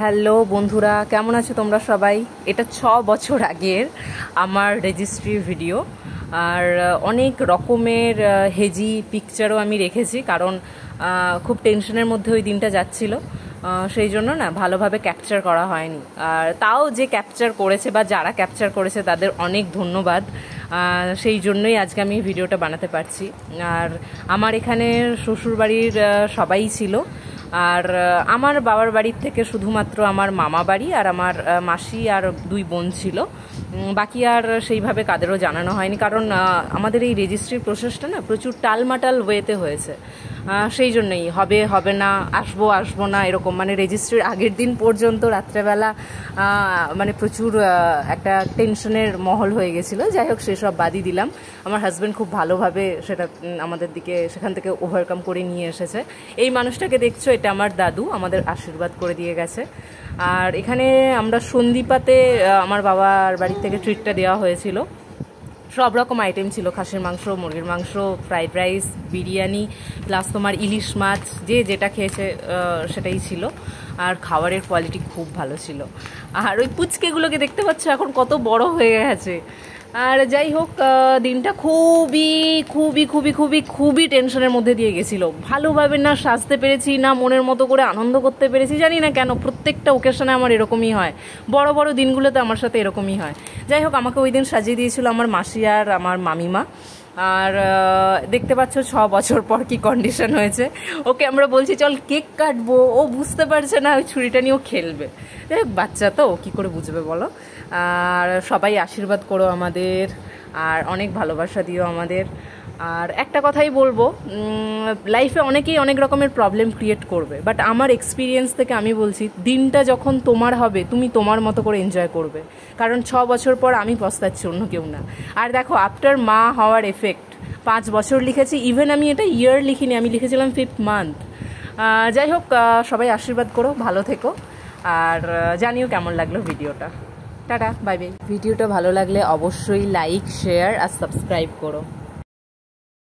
Hello বন্ধুরা, কেমন আছো তোমরা সবাই? এটা 6 বছর আগের আমার রেজিস্ট্রির ভিডিও। আর অনেক রকমের হেজি পিকচারও আমি রেখেছি, কারণ খুব টেনশনের মধ্যে ওই দিনটা যাচ্ছিল, সেই জন্য না ভালোভাবে ক্যাপচার করা হয়নি। আর তাও যে ক্যাপচার করেছে বা যারা ক্যাপচার করেছে তাদের অনেক ধন্যবাদ। সেই জন্যই আজকে আমি ভিডিওটা বানাতে পারছি। আর আমার এখানে শ্বশুরবাড়ির সবাই ছিল, আর আমার বাবার বাড়ির থেকে শুধুমাত্র আমার মামা বাড়ি আর আমার মাসি আর 2 বোন ছিল। বাকি আর সেইভাবে কাদেরও জানানো হয়নি, কারণ আমাদের এই রেজিস্ট্রির প্রসেসটা না প্রচুর টালমাটাল ওয়েতে হয়েছে। সেই জন্যই হবে হবে না, আসবো না এরকম, মানে রেজিস্ট্রির আগের দিন পর্যন্ত রাত্রেবেলা মানে প্রচুর একটা টেনশনের মহল হয়ে গেছিলো। যাই হোক, সেসব বাদই দিলাম। আমার হাজব্যান্ড খুব ভালোভাবে সেটা আমাদের দিকে সেখান থেকে ওভারকাম করে নিয়ে এসেছে। এই মানুষটাকে দেখছো, এটা আমার দাদু, আমাদের আশীর্বাদ করে দিয়ে গেছে। আর এখানে আমরা সন্দীপাতে আমার বাবার বাড়ি থেকে ট্রিটটা দেওয়া হয়েছিল। সব রকম আইটেম ছিল, খাসির মাংস, মুরগির মাংস, ফ্রাইড রাইস, বিরিয়ানি, প্লাস তোমার ইলিশ মাছ, যে যেটা খেয়েছে সেটাই ছিল। আর খাবারের কোয়ালিটি খুব ভালো ছিল। আর ওই পুচকেগুলোকে দেখতে পাচ্ছ এখন কত বড় হয়ে গেছে। আর যাই হোক, দিনটা খুবই খুবই খুবই খুবই খুবই টেনশনের মধ্যে দিয়ে গেছিলো। ভালোভাবে না সাজতে পেরেছি, না মনের মতো করে আনন্দ করতে পেরেছি। জানি না কেন প্রত্যেকটা ওকেশনে আমার এরকমই হয়, বড় বড় দিনগুলোতে আমার সাথে এরকমই হয়। যাই হোক, আমাকে ওই দিন সাজিয়ে দিয়েছিল আমার মাসি আর আমার মামিমা। আর দেখতে পাচ্ছ 6 বছর পর কি কন্ডিশন হয়েছে। ওকে আমরা বলছি চল কেক কাটবো, ও বুঝতে পারছে না, ওই ছুরিটা নিয়েও খেলবে। বাচ্চা তো কি করে বুঝবে বলো। আর সবাই আশীর্বাদ করো আমাদের, আর অনেক ভালোবাসা দিও আমাদের। আর একটা কথাই বলবো, লাইফে অনেকেই অনেক রকমের প্রবলেম ক্রিয়েট করবে, বাট আমার এক্সপিরিয়েন্স থেকে আমি বলছি, দিনটা যখন তোমার হবে তুমি তোমার মতো করে এনজয় করবে। কারণ 6 বছর পর আমি পস্তাচ্ছি, অন্য কেউ না। আর দেখো, আফটার মা হওয়ার এফেক্ট 5 বছর লিখেছি, ইভেন আমি এটা ইয়ার লিখিনি, আমি লিখেছিলাম 5th মান্থ। যাই হোক, সবাই আশীর্বাদ করো, ভালো থেকো। আর জানিও কেমন লাগলো ভিডিওটা। Tata, bye bye. ভিডিওটা ভালো লাগলে অবশ্যই লাইক, শেয়ার আর সাবস্ক্রাইব করো।